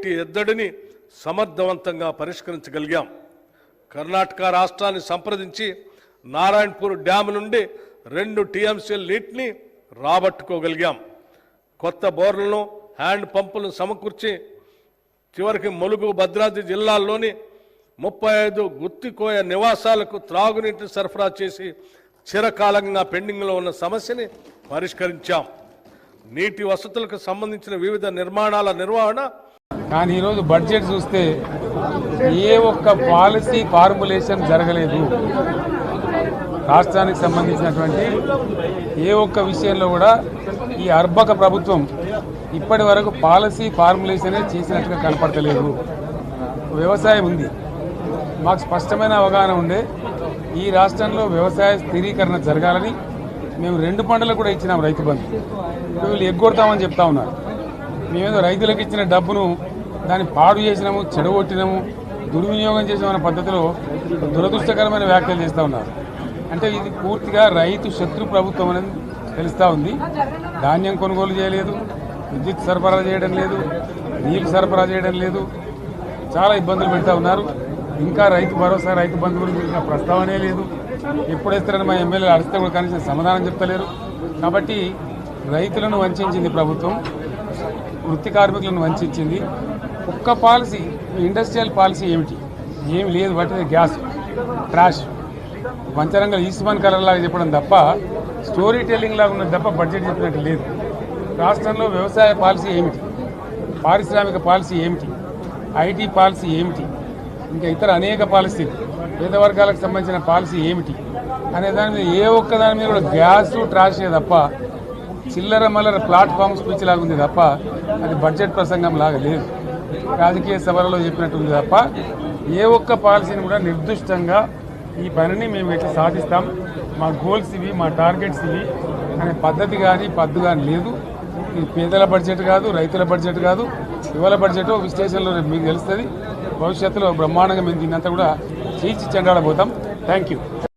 అవినీతి ఎద్దడిని సమర్థవంతంగా పరిష్కరించగలిగాం. కర్ణాటక రాష్ట్రాన్ని సంప్రదించి నారాయణపూర్ డ్యామ్ నుండి 2 టీఎంసీల నీటిని రాబట్టుకోగలిగాం. కొత్త బోర్లను హ్యాండ్ పంపులను సమకూర్చి చివరికి ములుగు భద్రాద్రి జిల్లాల్లోని 35 గుత్తికోయ నివాసాలకు త్రాగునీటిని సరఫరా చేసి చిరకాలంగా పెండింగ్లో ఉన్న సమస్యని పరిష్కరించాం. నీటి వసతులకు సంబంధించిన వివిధ నిర్మాణాల నిర్వహణ. కానీ ఈరోజు బడ్జెట్ చూస్తే ఏ ఒక్క పాలసీ ఫార్ములేషన్ జరగలేదు. రాష్ట్రానికి సంబంధించినటువంటి ఏ ఒక్క విషయంలో కూడా ఈ అర్బక ప్రభుత్వం ఇప్పటి వరకు పాలసీ ఫార్ములేషనే చేసినట్టుగా కనపడతలేదు. వ్యవసాయం ఉంది, మాకు స్పష్టమైన అవగాహన ఉండే ఈ రాష్ట్రంలో వ్యవసాయ స్థిరీకరణ జరగాలని మేము 2 పంటలకు కూడా ఇచ్చినాం రైతు బంధు. వీళ్ళు ఎగ్గొడతామని చెప్తా ఉన్నారు. మేమేదో రైతులకు ఇచ్చిన డబ్బును దాన్ని పాడు చేసినాము, చెడగొట్టినాము, దుర్వినియోగం చేసామన్న పద్ధతిలో దురదృష్టకరమైన వ్యాఖ్యలు చేస్తూ ఉన్నారు. అంటే ఇది పూర్తిగా రైతు శత్రు ప్రభుత్వం అనేది తెలుస్తూ ఉంది. ధాన్యం కొనుగోలు చేయలేదు, విద్యుత్ సరఫరా చేయడం లేదు, నీళ్లు సరఫరా చేయడం లేదు, చాలా ఇబ్బందులు పెడతా ఉన్నారు. ఇంకా రైతు భరోసా, రైతు బంధు గురించి ఇంకా ప్రస్తావనే లేదు. ఎప్పుడేస్తారని మా ఎమ్మెల్యేలు అడిగితే కూడా కనీసం సమాధానం చెప్తలేరు. కాబట్టి రైతులను వంచింది ప్రభుత్వం, వృత్తి కార్మికులను వంచింది. ఒక్క పాలసీ, ఇండస్ట్రియల్ పాలసీ ఏమిటి? ఏమి లేదు. బట్టి గ్యాస్ ట్రాష్ పంచరంగం ఈస్మాన్ కలర్ లాగా చెప్పడం తప్ప, స్టోరీ టెల్లింగ్ లాగా ఉన్నది తప్ప బడ్జెట్ చెప్పినట్టు లేదు. రాష్ట్రంలో వ్యవసాయ పాలసీ ఏమిటి, పారిశ్రామిక పాలసీ ఏమిటి, ఐటీ పాలసీ ఏమిటి, ఇంకా ఇతర అనేక పాలసీలు, పేద వర్గాలకు సంబంధించిన పాలసీ ఏమిటి అనే దాని మీద ఏ ఒక్క దాని మీద కూడా గ్యాస్ ట్రాషే తప్ప, చిల్లర మల్లర ప్లాట్ఫామ్ స్పీచ్ లాగా ఉంది తప్ప అది బడ్జెట్ ప్రసంగం లాగా లేదు. రాజకీయ సభలలో చెప్పినట్టుంది తప్ప ఏ ఒక్క పాలసీని కూడా నిర్దిష్టంగా ఈ పనిని మేము ఎట్లా సాధిస్తాం, మా గోల్స్ ఇవి, మా టార్గెట్స్ ఇవి అనే పద్ధతి కానీ పద్దు కానీ లేదు. ఇది పేదల బడ్జెట్ కాదు, రైతుల బడ్జెట్ కాదు, యువల బడ్జెట్ విశ్లేషణలో మీకు తెలుస్తుంది. భవిష్యత్తులో బ్రహ్మాండంగా మేము దీన్నంతా కూడా చీల్చి చెండాడబోతాం. Thank you.